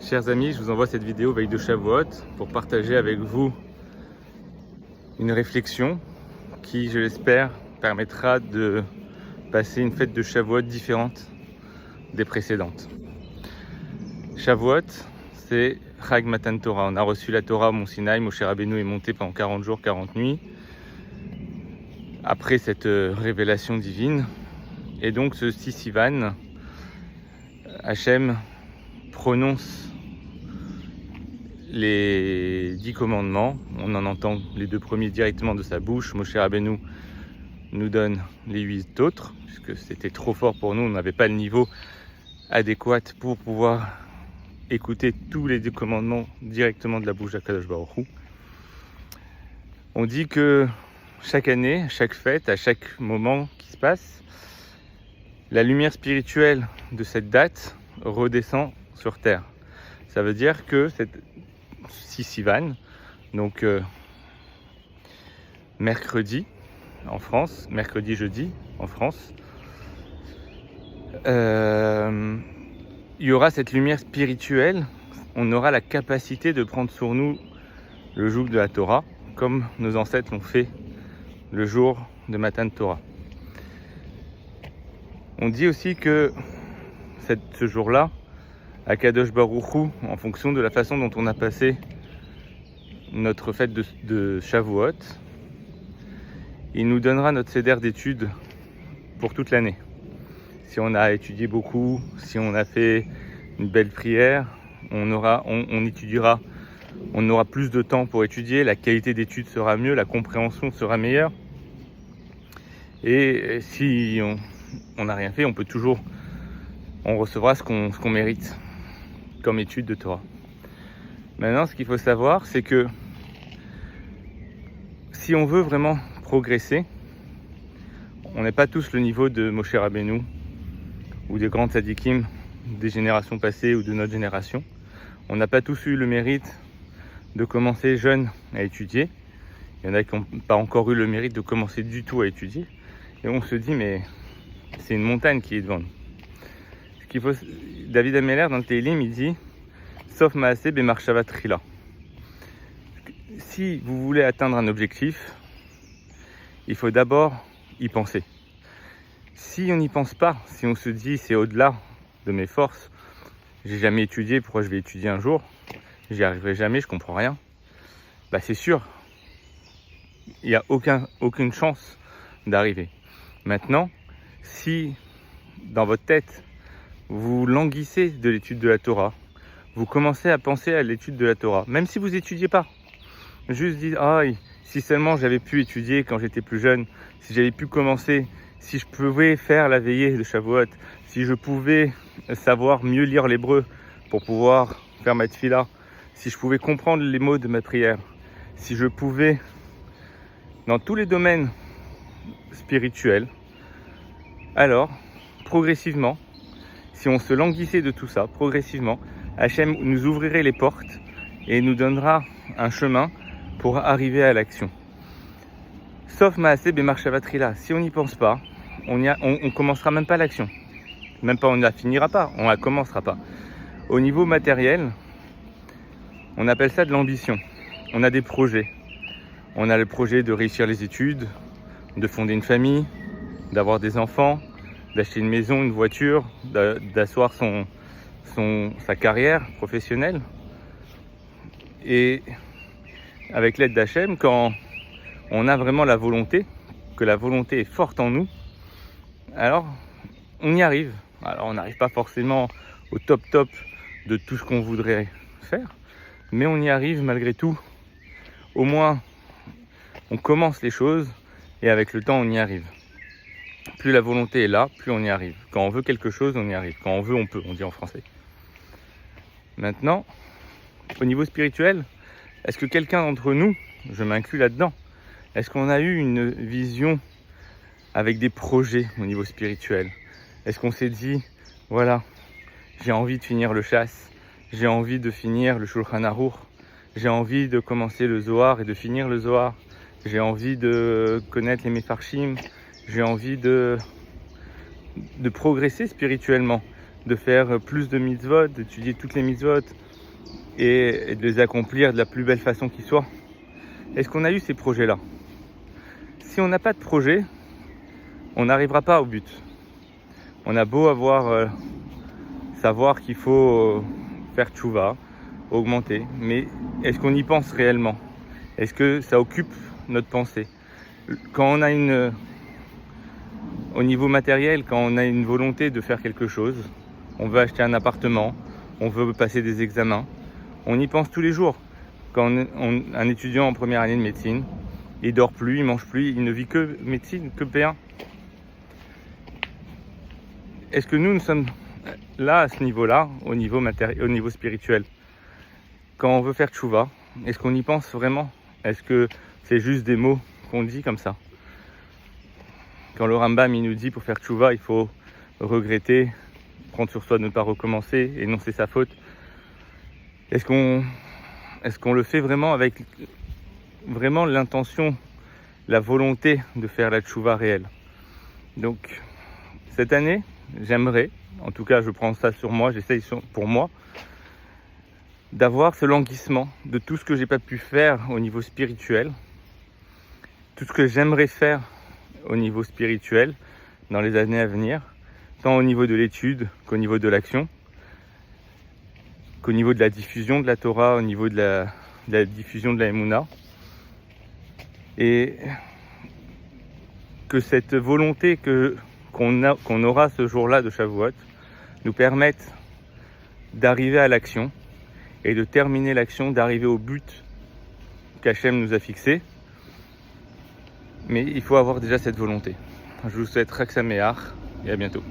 Chers amis, je vous envoie cette vidéo veille de Shavuot pour partager avec vous une réflexion qui, je l'espère, permettra de passer une fête de Shavuot différente des précédentes. Shavuot, c'est Chag Matan Torah. On a reçu la Torah au Mont Sinaï, Moshe Rabbeinu est monté pendant 40 jours, 40 nuits, après cette révélation divine. Et donc ce 6 Sivan, Hachem prononce les 10 commandements. On en entend les 2 premiers directement de sa bouche. Moshe Rabbeinu nous donne les 8 autres, puisque c'était trop fort pour nous, on n'avait pas le niveau adéquat pour pouvoir écouter tous les 10 commandements directement de la bouche d'Akadosh Baruch Hu. On dit que chaque année, à chaque fête, à chaque moment qui se passe, la lumière spirituelle de cette date redescend sur terre. Ça veut dire que cette 6 Sivan, donc mercredi en France, mercredi, jeudi en France, il y aura cette lumière spirituelle, on aura la capacité de prendre sur nous le joug de la Torah, comme nos ancêtres l'ont fait le jour de Matan Torah. On dit aussi que ce jour-là, Akadosh Baruch Hu, en fonction de la façon dont on a passé notre fête de Shavuot, il nous donnera notre seder d'études pour toute l'année. Si on a étudié beaucoup, si on a fait une belle prière, on étudiera, on aura plus de temps pour étudier, la qualité d'études sera mieux, la compréhension sera meilleure. Et si on n'a rien fait, on recevra ce qu'on mérite comme étude de Torah. Maintenant, ce qu'il faut savoir, c'est que si on veut vraiment progresser, on n'est pas tous le niveau de Moshe Rabbeinu ou des grands tzadikim des générations passées ou de notre génération. On n'a pas tous eu le mérite de commencer jeune à étudier. Il y en a qui n'ont pas encore eu le mérite de commencer du tout à étudier. Et on se dit, mais c'est une montagne qui est devant nous. David Ameller, dans le Tehillim, il dit « Sauf Maaseh b'Marshava Trila ». Si vous voulez atteindre un objectif, il faut d'abord y penser. Si on n'y pense pas, si on se dit « c'est au-delà de mes forces, j'ai jamais étudié, pourquoi je vais étudier un jour, j'y arriverai jamais, je comprends rien », bah c'est sûr, il n'y a aucune chance d'arriver. Maintenant, si dans votre tête, vous languissez de l'étude de la Torah, vous commencez à penser à l'étude de la Torah, même si vous n'étudiez pas. Juste dire, si seulement j'avais pu étudier quand j'étais plus jeune, si j'avais pu commencer, si je pouvais faire la veillée de Shavuot, si je pouvais savoir mieux lire l'hébreu pour pouvoir faire ma tefila, si je pouvais comprendre les mots de ma prière, si je pouvais, dans tous les domaines spirituels, alors, progressivement, si on se languissait de tout ça, progressivement, Hachem nous ouvrirait les portes et nous donnera un chemin pour arriver à l'action. Sauf Maaseh b'Marshava Trila, si on n'y pense pas, on commencera même pas l'action. Même pas on ne la finira pas, on la commencera pas. Au niveau matériel, on appelle ça de l'ambition. On a des projets. On a le projet de réussir les études, de fonder une famille, d'avoir des enfants, d'acheter une maison, une voiture, d'asseoir sa carrière professionnelle. Et avec l'aide d'Hachem, quand on a vraiment la volonté, que la volonté est forte en nous, alors on y arrive. Alors on n'arrive pas forcément au top de tout ce qu'on voudrait faire, mais on y arrive malgré tout. Au moins, on commence les choses et avec le temps, on y arrive. Plus la volonté est là, plus on y arrive. Quand on veut quelque chose, on y arrive. Quand on veut, on peut, on dit en français. Maintenant, au niveau spirituel, est-ce que quelqu'un d'entre nous, je m'inclus là-dedans, est-ce qu'on a eu une vision avec des projets au niveau spirituel? Est-ce qu'on s'est dit, voilà, j'ai envie de finir le chasse, j'ai envie de finir le Shulchan Aruch, j'ai envie de commencer le Zohar et de finir le Zohar, j'ai envie de connaître les Mefarshim, j'ai envie de progresser spirituellement, de faire plus de mitzvot, d'étudier toutes les mitzvot, et de les accomplir de la plus belle façon qui soit. Est-ce qu'on a eu ces projets-là? Si on n'a pas de projet, on n'arrivera pas au but. On a beau savoir qu'il faut faire tchouva, augmenter, mais est-ce qu'on y pense réellement? Est-ce que ça occupe notre pensée? Quand on a au niveau matériel, quand on a une volonté de faire quelque chose, on veut acheter un appartement, on veut passer des examens, on y pense tous les jours. Quand un étudiant en première année de médecine, il dort plus, il mange plus, il ne vit que médecine, que P1. Est-ce que nous sommes là, à ce niveau-là, au niveau matériel, au niveau spirituel? Quand on veut faire tchouva, est-ce qu'on y pense vraiment? Est-ce que c'est juste des mots qu'on dit comme ça? Quand le Rambam il nous dit pour faire tchouva, il faut regretter, prendre sur soi de ne pas recommencer, énoncer sa faute. Est-ce qu'on le fait vraiment avec vraiment l'intention, la volonté de faire la tchouva réelle? Donc cette année, j'aimerais, en tout cas je prends ça sur moi, j'essaye pour moi, d'avoir ce languissement de tout ce que j'ai pas pu faire au niveau spirituel, tout ce que j'aimerais faire au niveau spirituel dans les années à venir, tant au niveau de l'étude qu'au niveau de l'action, qu'au niveau de la diffusion de la Torah, au niveau de la diffusion de la Emouna, et que cette volonté qu'on aura ce jour-là de Shavuot nous permette d'arriver à l'action et de terminer l'action, d'arriver au but qu'Hachem nous a fixé. Mais il faut avoir déjà cette volonté. Je vous souhaite Chag Sameach et à bientôt.